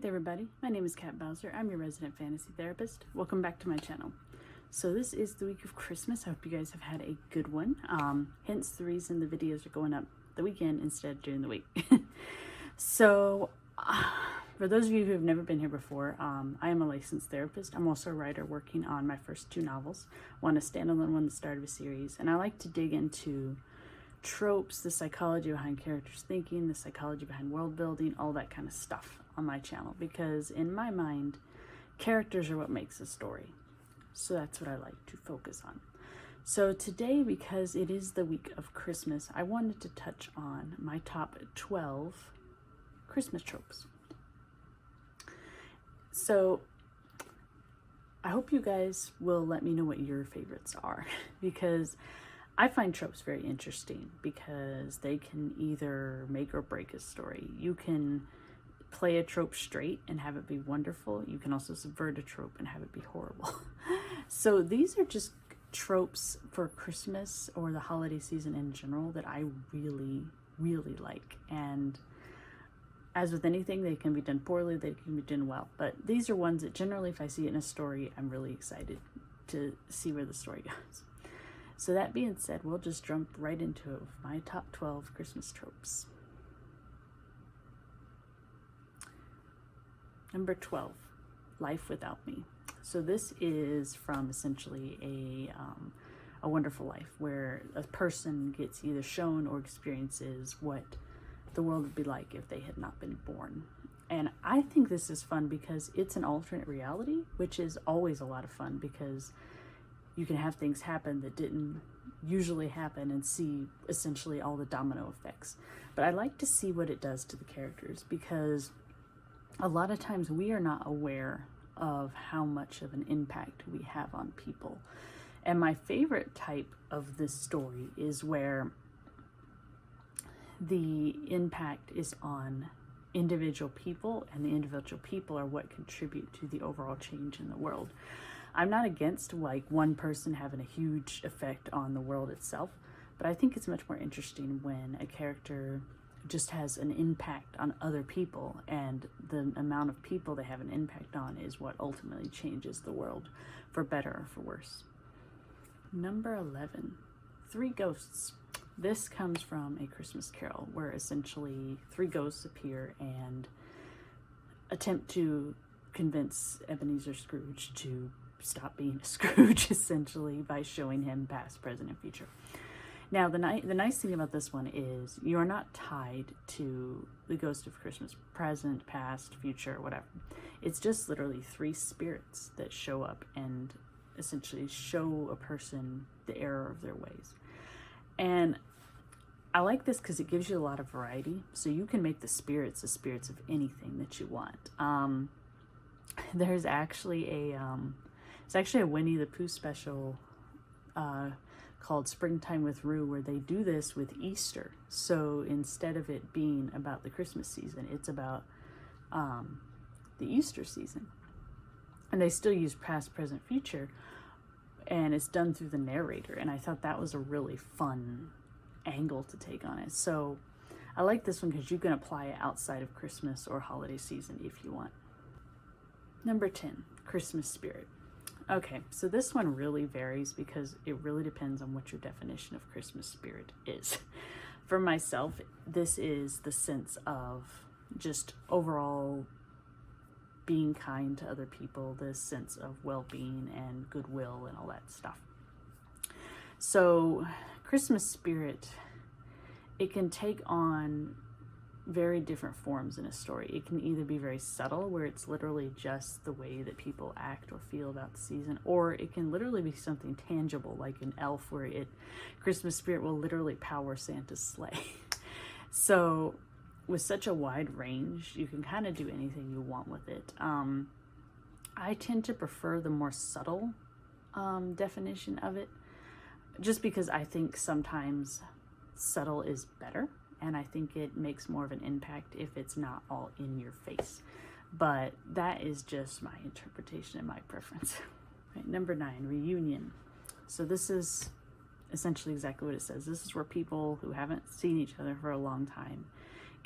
there everybody, my name is Kat Bowser. I'm your resident fantasy therapist. Welcome back to my channel. So this is the week of Christmas. I hope you guys have had a good one. Hence the reason the videos are going up the weekend instead of during the week. So for those of you who have never been here before, I am a licensed therapist. I'm also a writer working on my first two novels. One a standalone, one the start of a series. And I like to dig into tropes, the psychology behind characters thinking, the psychology behind world building, all that kind of stuff on my channel, because in my mind, characters are what makes a story. So that's what I like to focus on. So today, because it is the week of Christmas, I wanted to touch on my top 12 Christmas tropes. So I hope you guys will let me know what your favorites are, because I find tropes very interesting because they can either make or break a story. You can play a trope straight and have it be wonderful. You can also subvert a trope and have it be horrible. So these are just tropes for Christmas or the holiday season in general that I really, really like. And as with anything, they can be done poorly, they can be done well. But these are ones that generally, if I see it in a story, I'm really excited to see where the story goes. So that being said, we'll just jump right into it with my top 12 Christmas tropes. Number 12, Life Without Me. So this is from essentially a Wonderful Life, where a person gets either shown or experiences what the world would be like if they had not been born. And I think this is fun because it's an alternate reality, which is always a lot of fun because you can have things happen that didn't usually happen and see essentially all the domino effects. But I like to see what it does to the characters, because a lot of times we are not aware of how much of an impact we have on people. And my favorite type of this story is where the impact is on individual people, and the individual people are what contribute to the overall change in the world. I'm not against like one person having a huge effect on the world itself, but I think it's much more interesting when a character just has an impact on other people, and the amount of people they have an impact on is what ultimately changes the world for better or for worse. Number 11, Three Ghosts. This comes from A Christmas Carol, where essentially three ghosts appear and attempt to convince Ebenezer Scrooge to stop being a Scrooge, essentially, by showing him past, present, and future. Now, the nice thing about this one is you are not tied to the ghost of Christmas present, past, future, whatever. It's just literally three spirits that show up and essentially show a person the error of their ways. And I like this because it gives you a lot of variety. So you can make the spirits of anything that you want. There's actually a Winnie the Pooh special called Springtime with Rue, where they do this with Easter. So instead of it being about the Christmas season, it's about the Easter season. And they still use past, present, future, and it's done through the narrator. And I thought that was a really fun angle to take on it. So I like this one because you can apply it outside of Christmas or holiday season if you want. Number 10, Christmas Spirit. Okay, so this one really varies because it really depends on what your definition of Christmas spirit is. For myself, this is the sense of just overall being kind to other people, this sense of well-being and goodwill and all that stuff. So Christmas spirit, it can take on very different forms in a story. It can either be very subtle, where it's literally just the way that people act or feel about the season, or it can literally be something tangible, like an elf, where Christmas spirit will literally power Santa's sleigh. So with such a wide range, you can kind of do anything you want with it. I tend to prefer the more subtle definition of it, just because I think sometimes subtle is better. And I think it makes more of an impact if it's not all in your face. But that is just my interpretation and my preference. Right, number 9, Reunion. So this is essentially exactly what it says. This is where people who haven't seen each other for a long time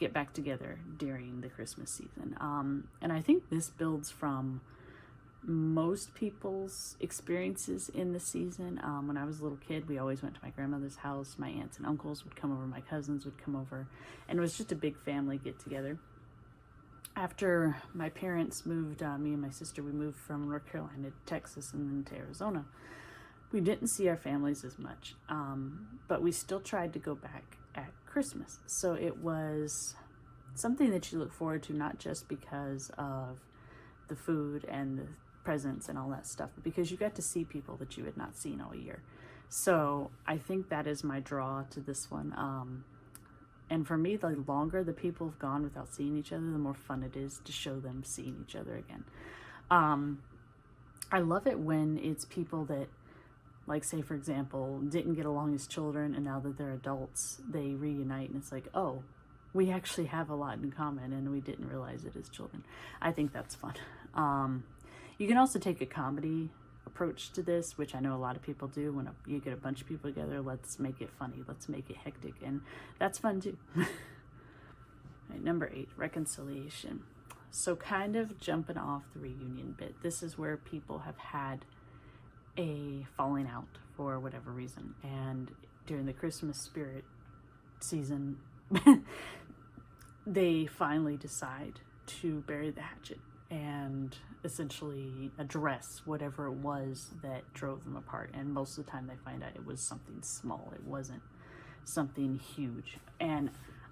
get back together during the Christmas season. And I think this builds from most people's experiences in the season. When I was a little kid, we always went to my grandmother's house. My aunts and uncles would come over, my cousins would come over, and it was just a big family get together. After my parents moved, me and my sister, we moved from North Carolina to Texas and then to Arizona. We didn't see our families as much, but we still tried to go back at Christmas. So it was something that you look forward to, not just because of the food and the presents and all that stuff, but because you got to see people that you had not seen all year. So I think that is my draw to this one. And for me, the longer the people have gone without seeing each other, the more fun it is to show them seeing each other again. I love it when it's people that, like, say, for example, didn't get along as children, and now that they're adults, they reunite, and it's like, oh, we actually have a lot in common, and we didn't realize it as children. I think that's fun. You can also take a comedy approach to this, which I know a lot of people do. When you get a bunch of people together, let's make it funny, let's make it hectic, and that's fun too. Right, number 8, reconciliation. So kind of jumping off the reunion bit, this is where people have had a falling out for whatever reason, and during the Christmas spirit season they finally decide to bury the hatchet and essentially address whatever it was that drove them apart. And most of the time they find out it was something small, it wasn't something huge. And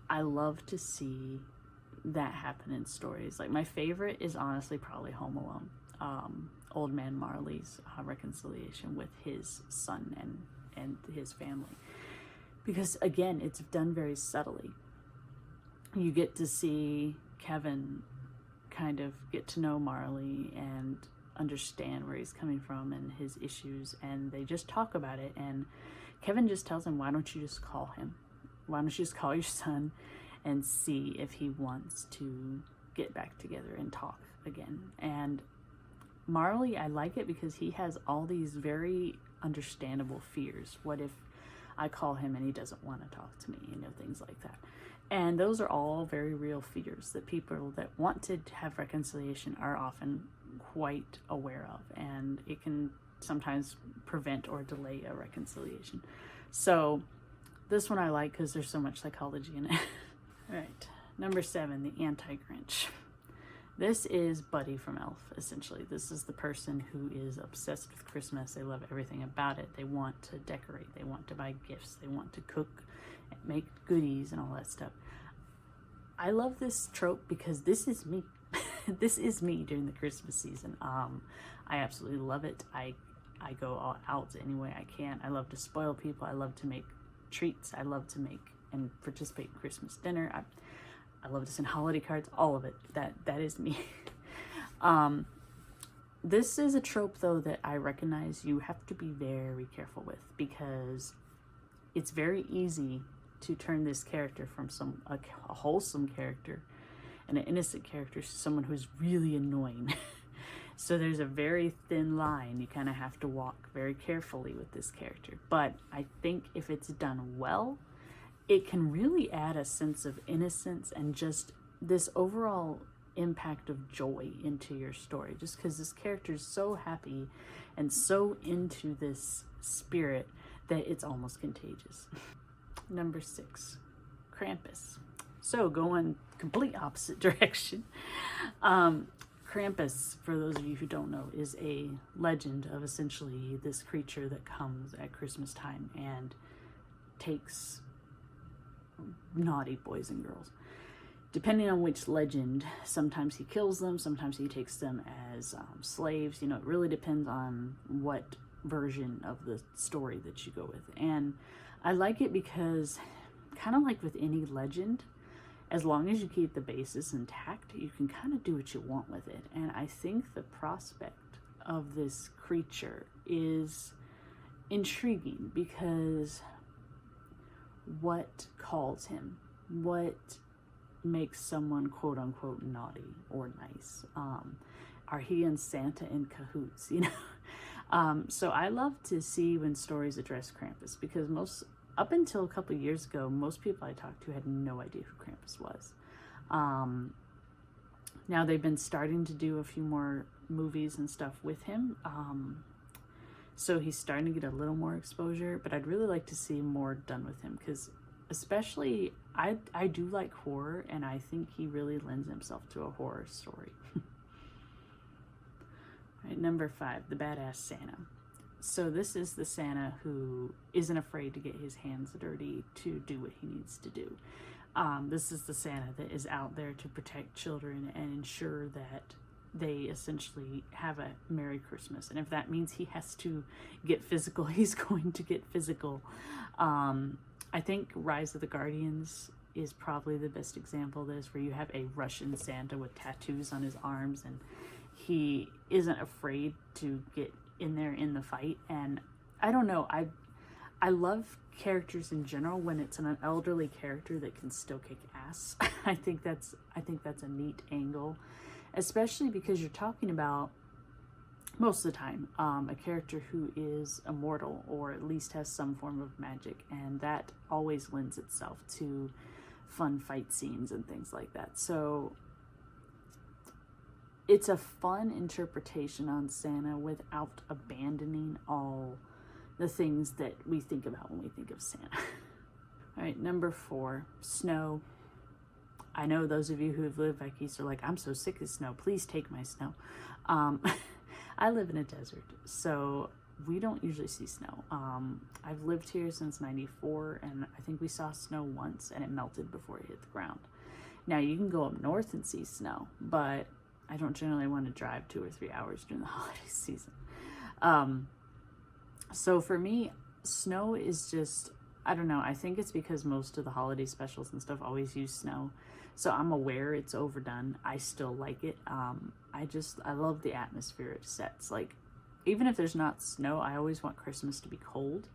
I love to see that happen in stories. Like, my favorite is honestly probably Home Alone. Old Man Marley's reconciliation with his son and his family, because again, it's done very subtly. You get to see Kevin kind of get to know Marley and understand where he's coming from and his issues, and they just talk about it, and Kevin just tells him, why don't you just call him? Why don't you just call your son and see if he wants to get back together and talk again? And Marley, I like it because he has all these very understandable fears. What if I call him and he doesn't want to talk to me? Things like that. And those are all very real fears that people that want to have reconciliation are often quite aware of, and it can sometimes prevent or delay a reconciliation. So this one I like because there's so much psychology in it. All right, number 7, the anti-Grinch. This is Buddy from Elf, essentially. This is the person who is obsessed with Christmas. They love everything about it. They want to decorate. They want to buy gifts. They want to cook and make goodies and all that stuff. I love this trope because this is me. This is me during the Christmas season. I absolutely love it. I go all out any way I can. I love to spoil people. I love to make treats. I love to make and participate in Christmas dinner. I love to send holiday cards, all of it. That is me. This is a trope, though, that I recognize you have to be very careful with, because it's very easy to turn this character from a wholesome character and an innocent character to someone who's really annoying. So there's a very thin line you kind of have to walk very carefully with this character. But I think if it's done well, it can really add a sense of innocence and just this overall impact of joy into your story, just because this character is so happy and so into this spirit that it's almost contagious. Number 6, Krampus. So going complete opposite direction. Krampus, for those of you who don't know, is a legend of essentially this creature that comes at Christmas time and takes naughty boys and girls. Depending on which legend, sometimes he kills them, sometimes he takes them as slaves. It really depends on what version of the story that you go with. And I like it because, kind of like with any legend, as long as you keep the basis intact, you can kind of do what you want with it. And I think the prospect of this creature is intriguing, because what calls him? What makes someone quote unquote naughty or nice? Are he and Santa in cahoots? So I love to see when stories address Krampus, because up until a couple of years ago, most people I talked to had no idea who Krampus was. Now they've been starting to do a few more movies and stuff with him. So he's starting to get a little more exposure, but I'd really like to see more done with him, because especially I do like horror, and I think he really lends himself to a horror story. Right, number 5, the badass Santa. So this is the Santa who isn't afraid to get his hands dirty to do what he needs to do. This is the Santa that is out there to protect children and ensure that they essentially have a Merry Christmas. And if that means he has to get physical, he's going to get physical. I think Rise of the Guardians is probably the best example of this, where you have a Russian Santa with tattoos on his arms, and he isn't afraid to get in there in the fight. And I don't know, I love characters in general when it's an elderly character that can still kick ass. I think that's a neat angle, especially because you're talking about, most of the time, a character who is immortal, or at least has some form of magic, and that always lends itself to fun fight scenes and things like that. So it's a fun interpretation on Santa without abandoning all the things that we think about when we think of Santa. All right, number 4, snow. I know those of you who have lived back east are like, I'm so sick of snow, please take my snow. I live in a desert, so we don't usually see snow. I've lived here since '94, and I think we saw snow once, and it melted before it hit the ground. Now, you can go up north and see snow, but I don't generally want to drive 2 or 3 hours during the holiday season. So for me, snow is just, I don't know, I think it's because most of the holiday specials and stuff always use snow. So I'm aware it's overdone. I still like it. I love the atmosphere it sets. Like, even if there's not snow, I always want Christmas to be cold,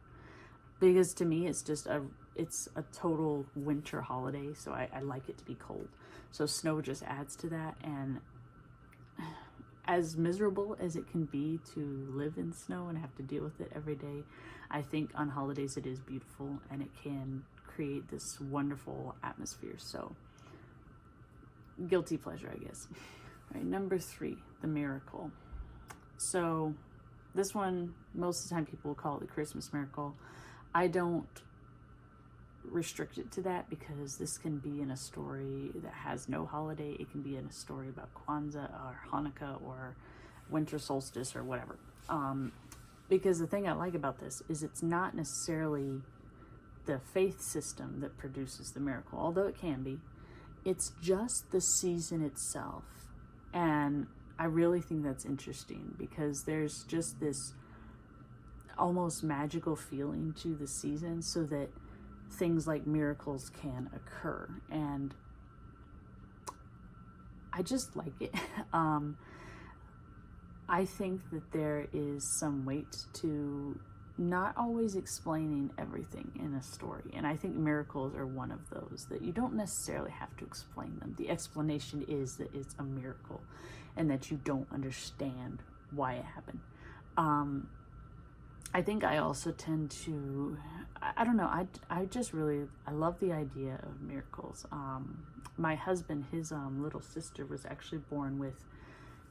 because to me, it's a total winter holiday. So I like it to be cold. So snow just adds to that. And as miserable as it can be to live in snow and have to deal with it every day, I think on holidays it is beautiful, and it can create this wonderful atmosphere. So guilty pleasure, I guess. All right, number 3, the miracle. So this one, most of the time people will call it the Christmas miracle. I don't restrict it to that, because this can be in a story that has no holiday. It can be in a story about Kwanzaa or Hanukkah or winter solstice or whatever. Because the thing I like about this is it's not necessarily the faith system that produces the miracle, although it can be. It's just the season itself. And I really think that's interesting, because there's just this almost magical feeling to the season, so that things like miracles can occur. And I just like it. I think that there is some weight to not always explaining everything in a story. And I think miracles are one of those that you don't necessarily have to explain them. The explanation is that it's a miracle and that you don't understand why it happened. I think I also tend to, I don't know, I love the idea of miracles. My husband, his little sister was actually born with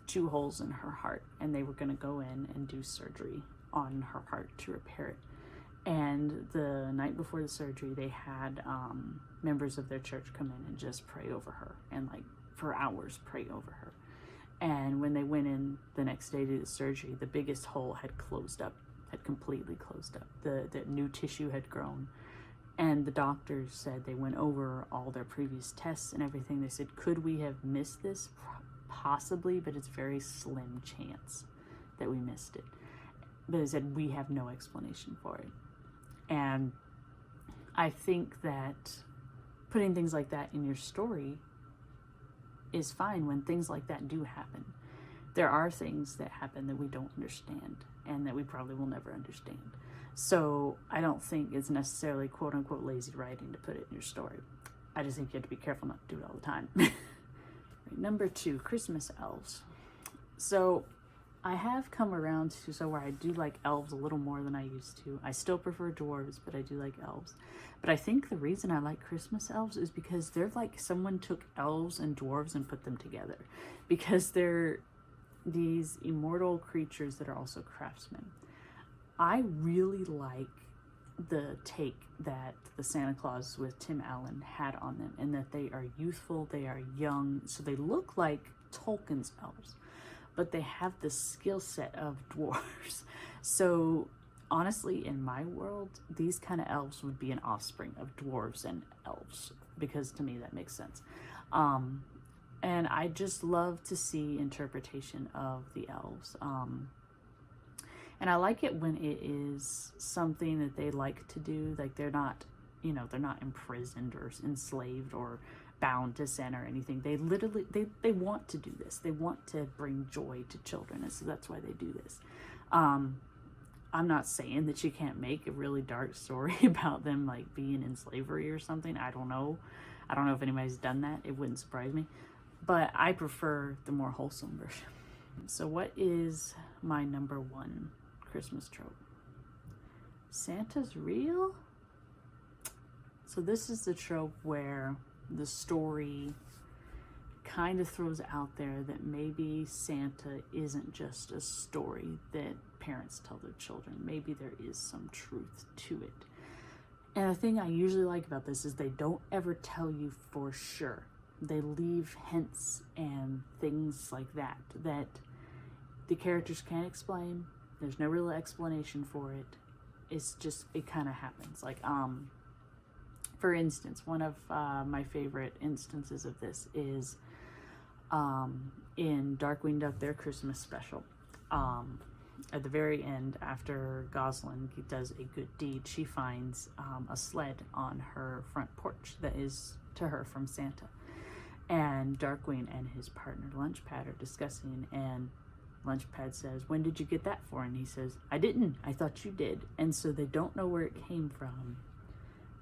2 holes in her heart, and they were going to go in and do surgery on her heart to repair it. And the night before the surgery, they had members of their church come in and just pray over her, and like for hours pray over her. And when they went in the next day to do the surgery, the biggest hole had closed up, had completely closed up. The new tissue had grown. And the doctors said, they went over all their previous tests and everything. They said, could we have missed this? Possibly, but it's very slim chance that we missed it. But they said, we have no explanation for it. And I think that putting things like that in your story is fine when things like that do happen. There are things that happen that we don't understand, and that we probably will never understand. So I don't think it's necessarily quote unquote lazy writing to put it in your story. I just think you have to be careful not to do it all the time. Number 2, Christmas elves. So I have come around to so where I do like elves a little more than I used to. I still prefer dwarves, but I do like elves. But I think the reason I like Christmas elves is because they're like someone took elves and dwarves and put them together. Because they're these immortal creatures that are also craftsmen. I really like the take that the Santa Claus with Tim Allen had on them, and that they are youthful, they are young, so they look like Tolkien's elves, but they have the skill set of dwarves. So honestly, in my world, these kind of elves would be an offspring of dwarves and elves, because to me that makes sense. And I just love to see interpretation of the elves. And I like it when it is something that they like to do. Like they're not, you know, they're not imprisoned or enslaved or bound to Santa or anything. They literally, they want to do this. They want to bring joy to children. And so that's why they do this. I'm not saying that you can't make a really dark story about them like being in slavery or something. I don't know. I don't know if anybody's done that. It wouldn't surprise me. But I prefer the more wholesome version. So what is my number one Christmas trope? Santa's real? So this is the trope where the story kind of throws out there that maybe Santa isn't just a story that parents tell their children. Maybe there is some truth to it. And the thing I usually like about this is they don't ever tell you for sure. They leave hints and things like that that the characters can't explain. There's no real explanation for it. It's just, it kind of happens. Like, for instance, one of my favorite instances of this is in Darkwing Duck, their Christmas special. At the very end, after Gosling does a good deed, she finds a sled on her front porch that is to her from Santa. And Darkwing and his partner Lunchpad are discussing, and Lunchpad says, "When did you get that for?" And he says, "I didn't. I thought you did." And so they don't know where it came from.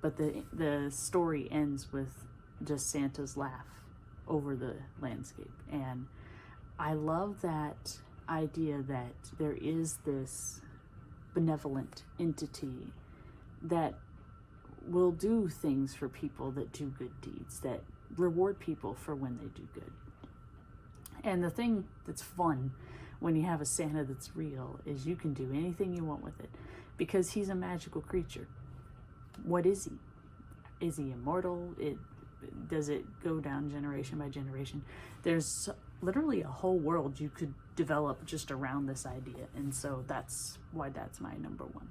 But the story ends with just Santa's laugh over the landscape. And I love that idea that there is this benevolent entity that will do things for people that do good deeds, that reward people for when they do good. And the thing that's fun when you have a Santa that's real is you can do anything you want with it, because he's a magical creature. What is he? Is he immortal? Does it go down generation by generation? There's literally a whole world you could develop just around this idea, and so that's why that's my number one.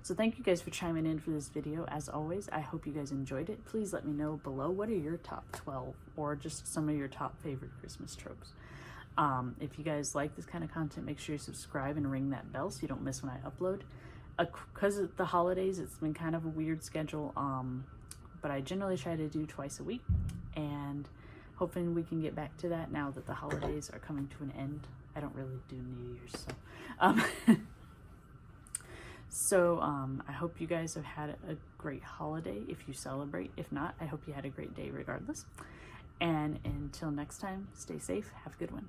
So thank you guys for chiming in for this video. As always, I hope you guys enjoyed it. Please let me know below, what are your top 12 or just some of your top favorite Christmas tropes. If you guys like this kind of content, make sure you subscribe and ring that bell so you don't miss when I upload. Because of the holidays, it's been kind of a weird schedule, but I generally try to do twice a week, and hoping we can get back to that now that the holidays are coming to an end. I don't really do New Year's, so I hope you guys have had a great holiday if you celebrate. If not, I hope you had a great day regardless. And until next time, stay safe, have a good one.